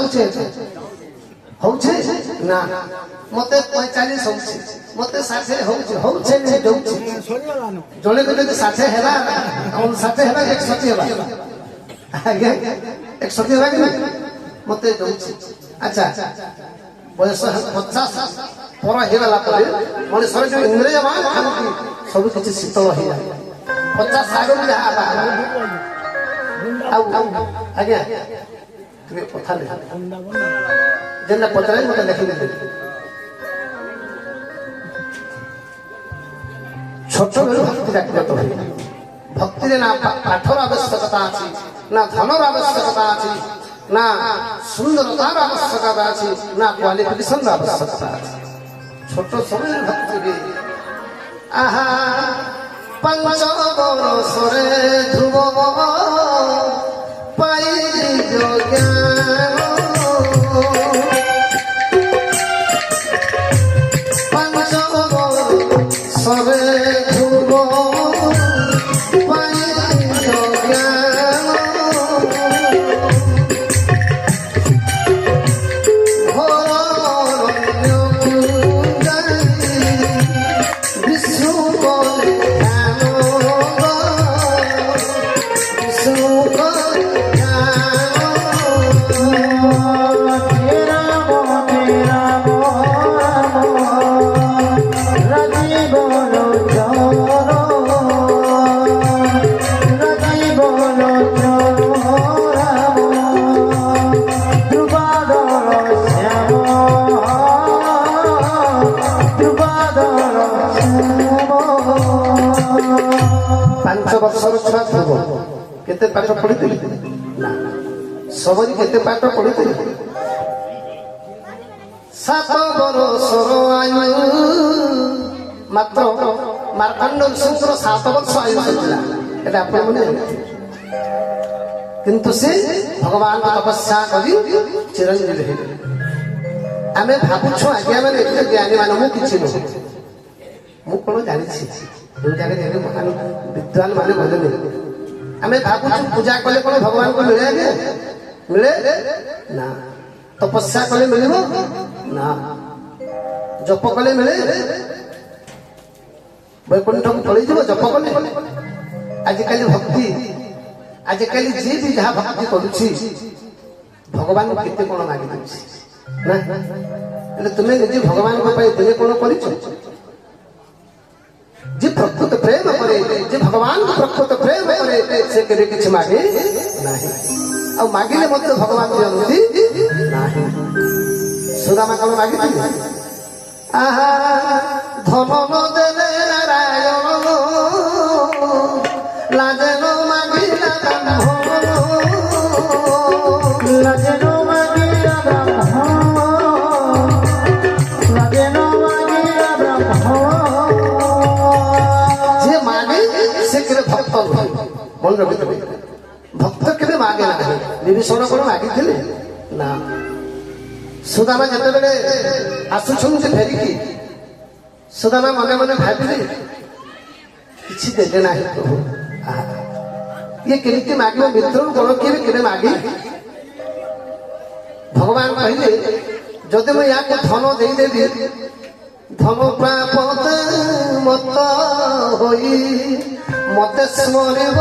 होछे होछे ना मते 45 होछे मते 60 होछे होछे ने होछे जने को जदि 60 हेला हम 60 हेला 160 हेला आगे 160 हेला कि मते होछे अच्छा बयस 50 पर हेला परे मनुष्य जो इंद्रिय मान खाती सब किछि शीतल हो जाय 50 सागर में आबा आज्ञा तुम्हें कथा नहीं जेना पतरे मते देखि दे छोट बेलू भक्ति जागृत हो भक्ति रे ना पाठर आवश्यकता अछि ना धनर आवश्यकता अछि ना सुंदरतार आवश्यकता अछि ना क्वालिफिकेशन आवश्यकता अछि छोट समय भक्ति रे आहा पंच बरसरे ध्रुव पाई जो ज्ञान पंच बरसरे ध्रुव पाई जो ज्ञान विष्णु बोले वर्षर छुआ ध्रुव केते पाठ पढ़ी ना सबरी केते पाठ पढ़ी 7 वर्षर आयु मात्र मार्कंड ऋषिଙ୍କର 7 वर्ष आयु ଥିଲା এটা ଆପଣ মনে কিন্তু ସେ ଭଗବାନ ତପସ୍ୟା କରି ଚିରଞ୍ଜୀବୀ ହେଲେ ଆମେ ଭାବୁଛୁ ଆଜ୍ଞା ମାନେ ଏତେ ଜ୍ଞାନୀ ମାନେ ମୁଁ କିଛି ନୁହେଁ ମୁଁ କଣ ଜାଣିଛି विद्वान माने बोले आम भावुँ पूजा कले कौन भगवान को मिले आगे मिले ना तपस्या कले मिल ना जप कले मिले वैकुंठ को पड़ी जप कले आजिकल भक्ति आजिकल जी भी जहाँ भक्ति करुच्ची भगवान केते कौन मागी ना तुम्हें निजे भगवान को दिने कौन कर जी प्रकृत प्रेम करे जी भगवान को प्रकृत प्रेम करे से केबे किछि मागे नाही आ मागिले मते भगवान दियंती नाही सुदामा कम मागिथि आहा धन न देले नारायण लाजन मागिला ब्रह्म लाजन मागिला ब्रह्म लाजन मागिला ब्रह्म भक्त मन रखी भक्त के मागे ना विभीषण कौन मागी ना सुदामा जिते आसुंच फेरिकी सुदामा मने मने भाविले किसी देले ना ये केमिति मागे मित्र कौन किए मागे भगवान कहले जदि मुझे या धन देदेवी धन प्रापत मत होई मते स्मरिब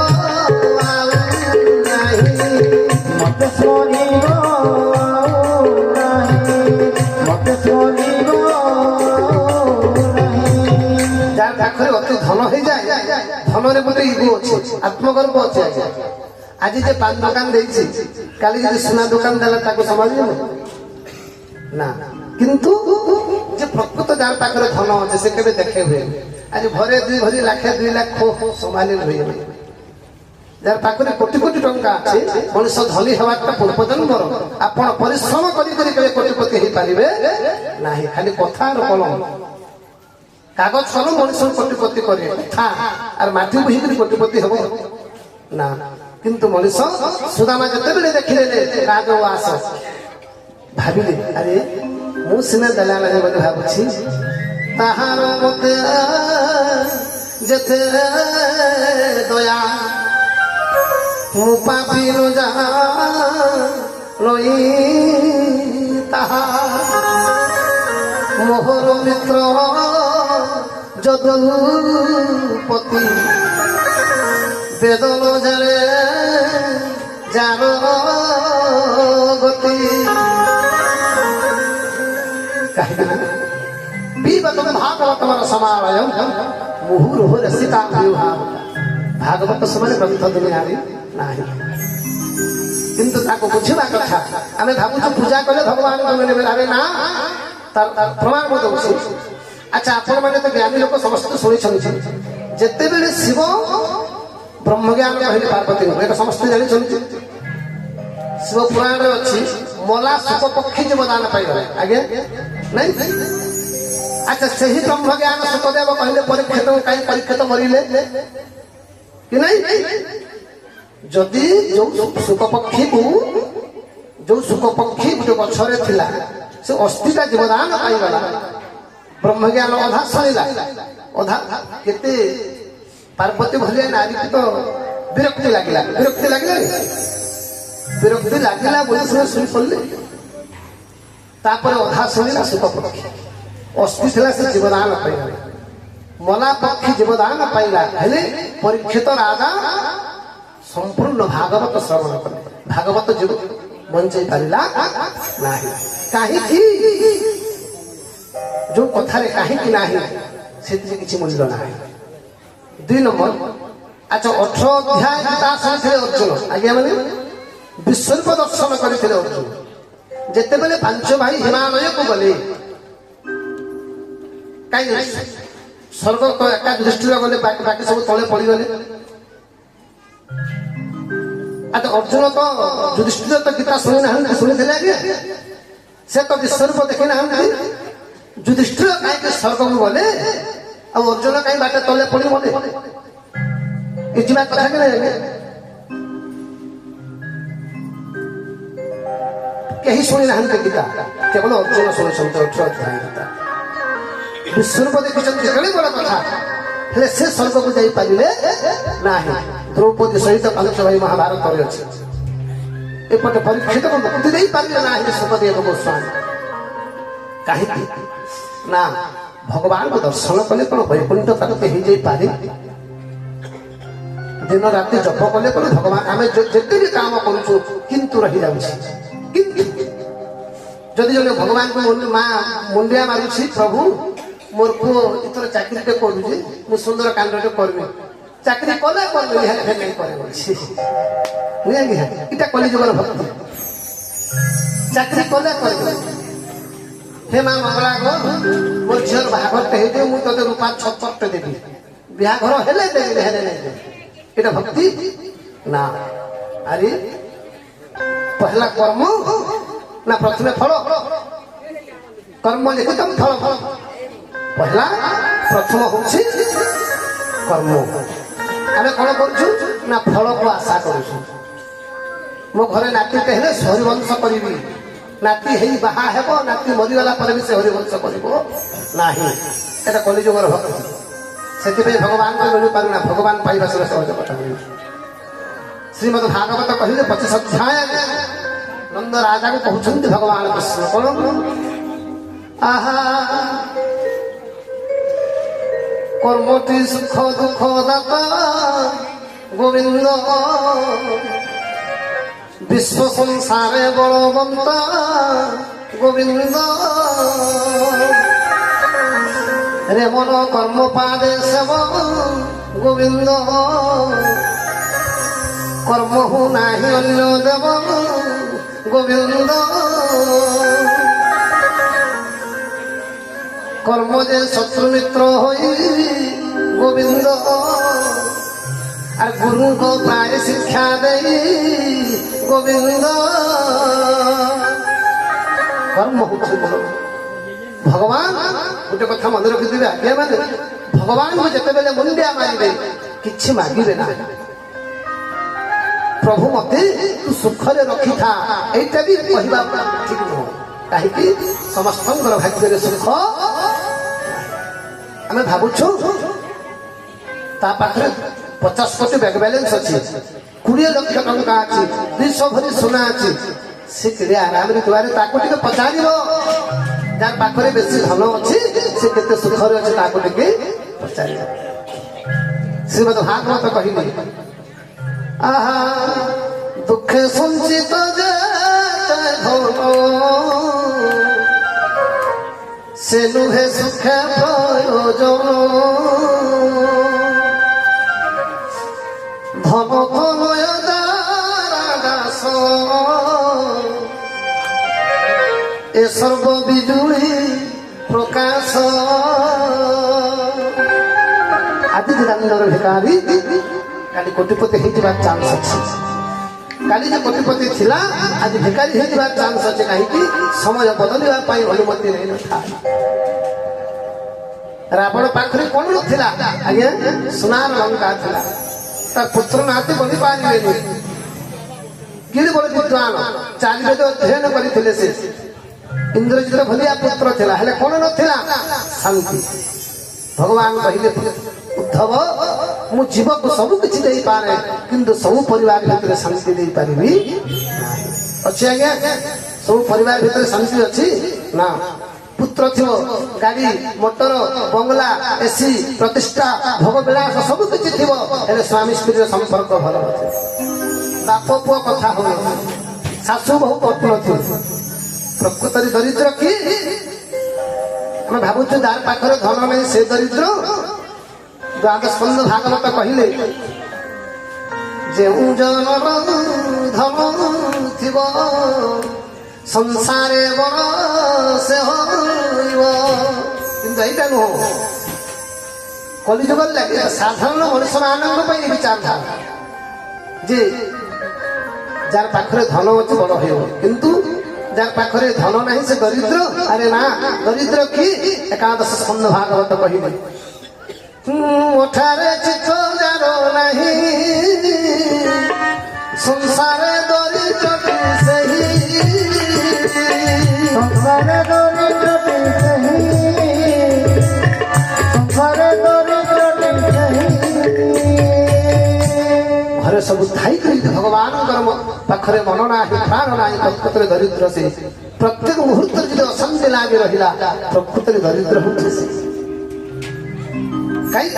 मते स्मरिब जार पाखे अति धन हो जाए धन गोटे इगो अच्छे आत्मगर्व अच्छे आज जे पान दुकान देछि काली जे सोना दुकान देला ताको समाज ना किंतु जे प्रकृत जार पाखे धन अच्छे से केबे देखे हुए आज भरे 2 भरी लाखे 2 लाख संभाली रही जार पाखे कोटी कोटी टंका अच्छे मनुष्य धनी हवाटा पूर्व जन्मर आपण परिश्रम करी कोटिपति हो पारे ना खाली कथा कलम कागज कलम मनुष्य कोटिपति करे था आर माटी बोही कोटिपति हम ना किंतु मनुष्य सुदामा जिते देखिले राजवास भाविले अरे मु सिना दला लगे बोले भाबुछि ताहार मते जेते दया मु पापी न जा নই তাহা মোহর মিত্র যদুপতি বেদন জানে যার গতি পিবতম ভাগবতম রসমালয়ম মুহুর্মুহু রসিকা বিভাব ଭାଗବତ ସମାନ ଗ୍ରନ୍ଥ ଦୁନିଆରେ ନାହିଁ କିନ୍ତୁ ତାକୁ ବୁଝିବା କଥା। ଆମେ ଭାବୁଛୁ ପୂଜା କଲେ ଭଗବାନଙ୍କୁ ମିଳିବେ, ଆରେ ନା, ତାର ପ୍ରମାଣ ମୁଁ ଦଉଛି। ଆଚ୍ଛା, ଆପଣମାନେ ତ ଜ୍ଞାନୀ ଲୋକ ସମସ୍ତେ ଶୁଣିଛନ୍ତି, ଯେତେବେଳେ ଶିବ ବ୍ରହ୍ମଜ୍ଞାନ କହିଲେ ପାର୍ବତୀଙ୍କୁ, ଏଇଟା ସମସ୍ତେ ଜାଣିଛନ୍ତି। ଶିବ ପୁରାଣରେ ଅଛି ମଲା ଶୁକ ପକ୍ଷୀ ଜୀବଦାନ ପାଇଗଲେ, ଆଜ୍ଞା ନାଇଁ। ଆଚ୍ଛା, ସେହି ବ୍ରହ୍ମଜ୍ଞାନ ସୁତଦେବ କହିଲେ ପରୀକ୍ଷିତ କାହିଁ ପରୀକ୍ଷିତ ମରିଲେ କି ନାଇଁ? ଯଦି ଯୋଉ ଶୁକ ପକ୍ଷୀକୁ ଯୋଉ ଶୁକ ପକ୍ଷୀ ଗୋଟେ ଗଛରେ ଥିଲା ସେ ଅସ୍ଥିଟା ଜୀବଦାନ ପାଇଗଲା, ବ୍ରହ୍ମଜ୍ଞାନ ଅଧା ଶୁଣିଲା, ଅଧା କେତେ ପାର୍ବତୀ ଭଳିଆ ନାରୀକୁ ତ ବିରକ୍ତି ଲାଗିଲା ବୋଲି ସେ ଶୁଣି ପଡିଲେ। ତାପରେ ଅଧା ଶୁଣିଲା ଶୁକ ପକ୍ଷୀ ଅସ୍ଥି ଥିଲା, ସେ ଜୀବଦାନ ପାଇଗଲା। ମଲା ପକ୍ଷୀ ଜୀବଦାନ ପାଇଲା, ହେଲେ ପରୀକ୍ଷିତ ରାଜା ସମ୍ପୂର୍ଣ୍ଣ ଭାଗବତ ଶ୍ରବଣ କଲେ, ଭାଗବତ ଜୀବ ବଞ୍ଚେଇ ପାରିଲା ନାହିଁ। କାହିଁକି? ଯୋଉ କଥାରେ କାହିଁକି ନାହିଁ ସେଥିରେ କିଛି ମୂଲ୍ୟ ନାହିଁ। 2 ନମ୍ବର, ଆଚ୍ଛା 18 ଅଧ୍ୟାୟ ଗୀତା ଶୁଣିଥିଲେ ଅର୍ଜୁନ, ଆଜ୍ଞା ମାନେ ବିଶ୍ୱରୂପ ଦର୍ଶନ କରିଥିଲେ ଅର୍ଜୁନ। ଯେତେବେଳେ 5 ଭାଇ ହିମାଳୟକୁ ଗଲେ, କାହିଁକି ସ୍ୱର୍ଗ ଏକା ଦୃଷ୍ଟିରେ ଗଲେ, ବାକି ସବୁ ତଳେ ପଡିଗଲେ। ଆଚ୍ଛା, ଅର୍ଜୁନ ତ ଯୁଧିଷ୍ଠିର ତ ଗୀତା ଶୁଣି ନାହାନ୍ତି, ଶୁଣିଥିଲେ ଆଜ୍ଞା, ସେ ତ ବିଶ୍ୱରୂପ ଦେଖି ନାହାନ୍ତି। ଯୁଧିଷ୍ଠିର କାହିଁକି ସ୍ୱର୍ଗକୁ ଗଲେ ଆଉ ଅର୍ଜୁନ କାହିଁ ବାଟ ତଳେ ପଡିଗଲେ? ଏ ଯିବା କଥା କି ନାହିଁ? କେହି ଶୁଣି ନାହାନ୍ତି ଗୀତା, କେବଳ ଅର୍ଜୁନ ଶୁଣିଛନ୍ତି 18 ଅଧ୍ୟାୟ ଗୀତା। ବିଶ୍ୱରୂପ ଦେଖିଛନ୍ତି, କେତେ ବଡ କଥା, ହେଲେ ସେ ସ୍ୱର୍ଗକୁ ଯାଇପାରିଲେ ନାହିଁ। ଦ୍ରୌପଦୀ ସହିତ 5 ଭାଇ ମହାଭାରତରେ ଅଛି। ଏପଟେ ପରୀକ୍ଷିତକୁ ମୁକ୍ତି ଦେଇପାରିଲେ ନାହିଁ ସୁଖଦେବ ଗୋସ୍ୱାମୀ। କାହିଁକି ନା ଭଗବାନଙ୍କୁ ଦର୍ଶନ କଲେ କଣ ବୈକୁଣ୍ଠ ପ୍ରାପ୍ତି ହେଇଯାଇପାରେ? ଦିନ ରାତି ଜପ କଲେ କଣ ଭଗବାନ, ଆମେ ଯେତେ ବି କାମ କରୁଛୁ କିନ୍ତୁ ରହିଯାଉଛି। କିନ୍ତୁ ଯଦି ଜଣେ ଭଗବାନଙ୍କୁ ମୁଣ୍ଡିଆ ମାରୁଛି, ପ୍ରଭୁ ମୋର ପୁଅ ଏଥର ଚାକିରିଟେ କରୁଛି, ମୁଁ ସୁନ୍ଦର କାଣ୍ଡଟେ କରିବି, ଚାକିରି କଲେ କରିବି, ଏଇଟା କଲିଯୁଗର ଭକ୍ତି। ଚାକିରି କଲେ କରିବି, ହେ ମା ମଙ୍ଗଳା ଗୋ, ମୋ ଝିଅର ବାହାଘରଟେ ହେଇଯିବ, ମୁଁ ତତେ ରୂପା 76ଟେ ଦେବି, ବିହାଘର ହେଲେ ଦେବି, ହେଲେ ନେଇ ଦେବି, এটা ভক্তি না। আরে পহলা কর্ম না প্রথমে ফল? কর্ম লিখিতম ফল ফল। পহলা প্রথম হচ্ছে কর্ম। আমি কোন করছু না ফলକୁ আশা করছু। ମୋ ଘରେ ନାତିଟେ ହେଲେ ହରିବଂଶ କରିବି, ନାତି ହେଇ ବାହା ହେବ, ନାତି ମରିଗଲା ପରେ ବି ସେ ହରିବଂଶ କରିବ ନାହିଁ। এটা କଲିଯୁଗର ଭକ୍ତି। ସେଥିପାଇଁ ଭଗବାନଙ୍କୁ ମିଳିପାରୁନା, ଭଗବାନ ପାଇବା ସେଟା ସହଜ କଥା ନୁହେଁ। ଶ୍ରୀମଦ୍ ଭାଗବତ କହିଲେ 25 ଅଧ୍ୟାୟ ନନ୍ଦ ରାଜାକୁ କହୁଛନ୍ତି ଭଗବାନ କୃଷ୍ଣ କଣ? ଆହା কর্মটি সুখ দুঃখ দাতা গোবিন্দ, বিশ্ব সংসারে বলবন্ত গোবিন্দ, রে মন কর্ম পাদে সেব গোবিন্দ, কর্ম হু নাহি অন্য দেব গোবিন্দ, কর্ম যে শত্রু মিত্র হই গোবিন্দ, আর গুরুঙ্ক প্রায় শিক্ষা দেই গোবিন্দ। কর্ম হচ্ছে ভগবান। গোটে কথা মনে রখিথিবে আজ্ঞা মানে, ভগবানଙ୍କୁ ଯେତେବେଳେ ମୁଣ୍ଡିଆ ମାରିବେ କିଛି ମାଗିବେ ନା, ପ୍ରଭୁ ମତେ ତୁ ସୁଖରେ ରଖିଥା, ଏଇଟା ବି କହିବା ଠିକ ନୁହଁ। କାହିଁକି? ସମସ୍ତଙ୍କର ଭାଗ୍ୟରେ ସୁଖ। ଆମେ ଭାବୁଛୁ ତା ପାଖରେ 50 କୋଟି ବ୍ୟାଙ୍କ ବାଲାନ୍ସ ଅଛି, 20 ଲକ୍ଷ ଟଙ୍କା ଅଛି, 200 ଭରି ସୁନା ଅଛି, से केड़े आराम रे दुआरे ताको टिके पचारिबो जार पाखरे बेसी धन अछि से केते सुखरे अछि ताको टिके पचारिबो श्रीमद् भागवत कहिबे आहा दुखे संचित जेते धन से नुहे सुखे प्रयोजन धन कमय दास ए सर्व बिजुली प्रकाश आदि दानर भिकारी काली कोटिपति होइतिबा चांस अछि काली जे कोटिपति थिला आज भिकारी होइतिबा चांस अछि काहेकि समय बदलिबा पाई अनुमति नै नथा रावण पाखरे कोन नथिला आज्ञा सुनार लंका थिला तार पुत्र नाती बनि पारिबे गिरि बड़ विद्वान 4 वेद अध्ययन करिथिले से इंद्रजित भलिया पुत्र थिला हेले कोन नथिला शांति भगवान कहिले उद्धव मु जीव को सब किछ देई पारे किंतु सब परिवार भीतर शांति देई पारिबी अछि आज्ञा सब परिवार भीतर शांति अछि ना पुत्र थियो गाड़ी मोटर बंगला एसी प्रतिष्ठा भोग विलास सब किछ थियो हेले स्वामी स्त्री संपर्क भलो अछि बाप पुओ कथा हो सासु बहु पत्न थियो प्रकृति दरिद्र की मैं भावुछु दार पाखरे धन नहीं से दरिद्र द्वादश स्कंद भागवत कहिले जे जनर धन थिबो संसारे बड़ से होइबो किंतु एटा नो कलिजुग लगे साधारण मनुष्य मानक पई विचार था जे जार पाखरे धन अछि बड़ होइबो किंतु जार पाखरे धन नहीं से दरिद्र अरे ना दरिद्र की एकादश स्कंद भागवत कहिले उठारे चित्त जारो नहीं संसारे दरिद्र सही संसारे दरिद्र सही संसारे दरिद्र सही घरे सब थाई करी भगवान कर्म पाखरे मन नाही प्राण नाही प्रकृति दरिद्र से प्रत्येक मुहूर्त जदि अशांति लागी रहिला प्रकृति दरिद्र होछि कई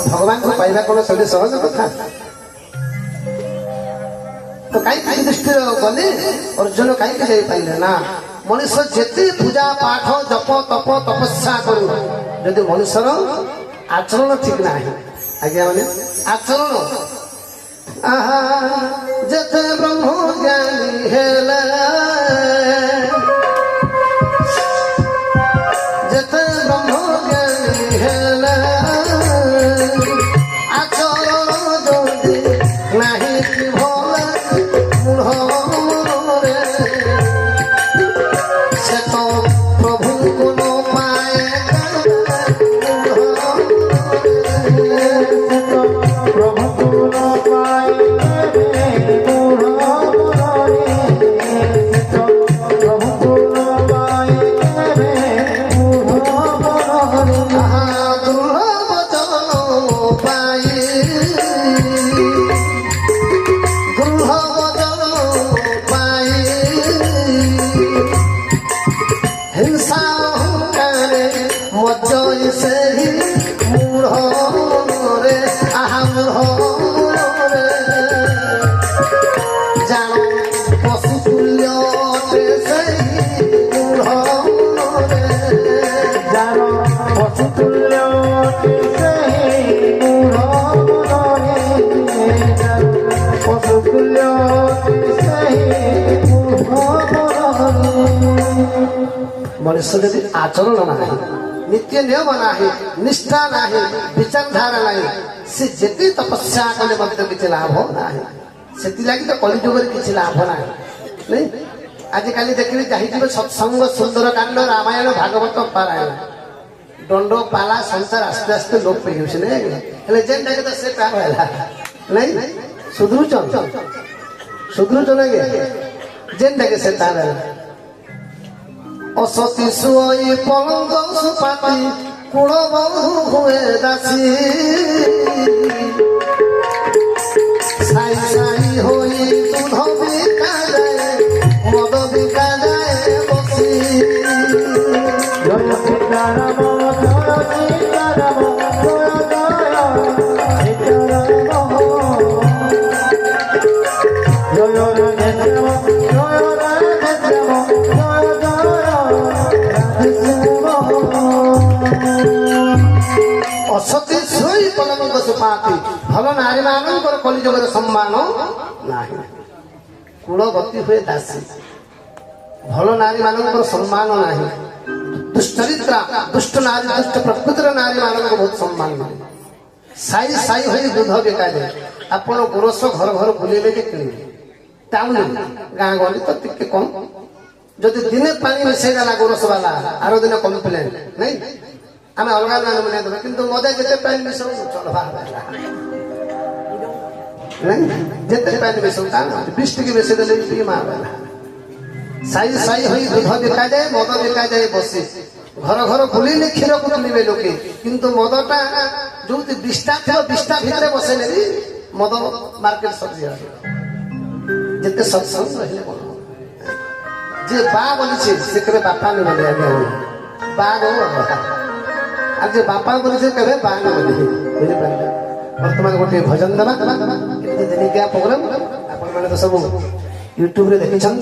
भगवान को पाइबा कोन सदे सहज कथा तो कई दृष्टि गले अर्जुन कई जाई पाइले ना मनुष्य जेते पूजा पाठ जप तप तपस्या करू यदि मनुष्यर आचरण ठीक नाही आज्ञा माने आचरण आहा जेते ब्रह्म ज्ञानी हेला जेते ब्रह्म ज्ञानी हेला मनुष्य यदि आचरण नाही नित्य नियम नाही निष्ठा नाही विचारधारा नाही से जेते तपस्या कले मते किछ लाभ नाही सेति लागि तो कलिजुग रे किछ लाभ नाही नहीं आज काली देखिले जाहि जीव सत्संग सुंदर कांड रामायण भागवत पारायण दंड पाला संसार आस्ते आस्ते लोप पे होछ ने हेले जेन टाके तो से काम होला नहीं सुधरू गे जेन टाके से तार असती सुई पलंग सुपाती कुड़ बहु हुए दासी साई साई होई दूध बिका जाए ଶୋଇ ପଲଙ୍କ ସୁପାତି ଭଲ ନାରୀ ମାନଙ୍କର କଳିଯୁଗରେ ସମ୍ମାନ ନାହିଁ କୁଳ ଗତି ହୁଏ ଦାସୀ ଭଲ ନାରୀ ମାନଙ୍କର ସମ୍ମାନ ନାହିଁ ଦୁଶ୍ଚରିତ୍ରା ଦୁଷ୍ଟ ନାରୀ ଦୁଷ୍ଟ ପ୍ରକୃତିର ନାରୀ ମାନଙ୍କୁ ବହୁତ ସମ୍ମାନ ମିଳେ ସାଇ ସାଇ ହୋଇ ଦୁଧ ବିକାଯାଏ ଆପଣ ଗୋରସ ଘର ଘର ବୁଲେଇଲେ ଯେ କିଣିବେ ଟାଉନ ଗାଁ ଗହଳି ତ ଟିକେ କମ ଯଦି ଦିନେ ପାଣି ମିଶେଇଦେଲା ଗୋରସ ବାଲା ଆର ଦିନ କମ୍ପ୍ଲେନ ନାଇଁ ଆମେ ଅଲଗା ନାଁ ବନେଇ ଦେବା କିନ୍ତୁ ମଜା ଯେତେ ପାଣି ମିଶଉ ଚଲବା ନାଇଁ ଯେତେ ପାଣି ମିଶଉ ତା ବିଷ ଟିକେ ମିଶେଇ ଦେଲେ ଟିକେ ମା ସାଇ ସାଇ ହୋଇ ଦୁଧ ବିକାଯାଏ ମଦ ବିକାଯାଏ ବସି ଘର ଘର ବୁଲିଲେ କ୍ଷୀରକୁ କିଣିବେ ଲୋକେ କିନ୍ତୁ ମଦଟା ଯୋଉଠି ବିଷ୍ଟା ଥିବ ବିଷ୍ଟା ଭିତରେ ବସେଇଲେ ବି ମଦ ମାର୍କେଟ ସରିଯିବ ଯେତେ ସତ୍ସଙ୍ଗ ରହିଲେ କଣ যে বা বলেছে সে কেবে বাপা নেবে আগে বা গো আর যে বাপা বলেছে কেবে বা নেবে বুঝিপারে বর্তমান গোটে ভজন দেবা দিনিকিয়া প্রোগ্রাম আপনার তো সব यूट्यूब रे देखिछन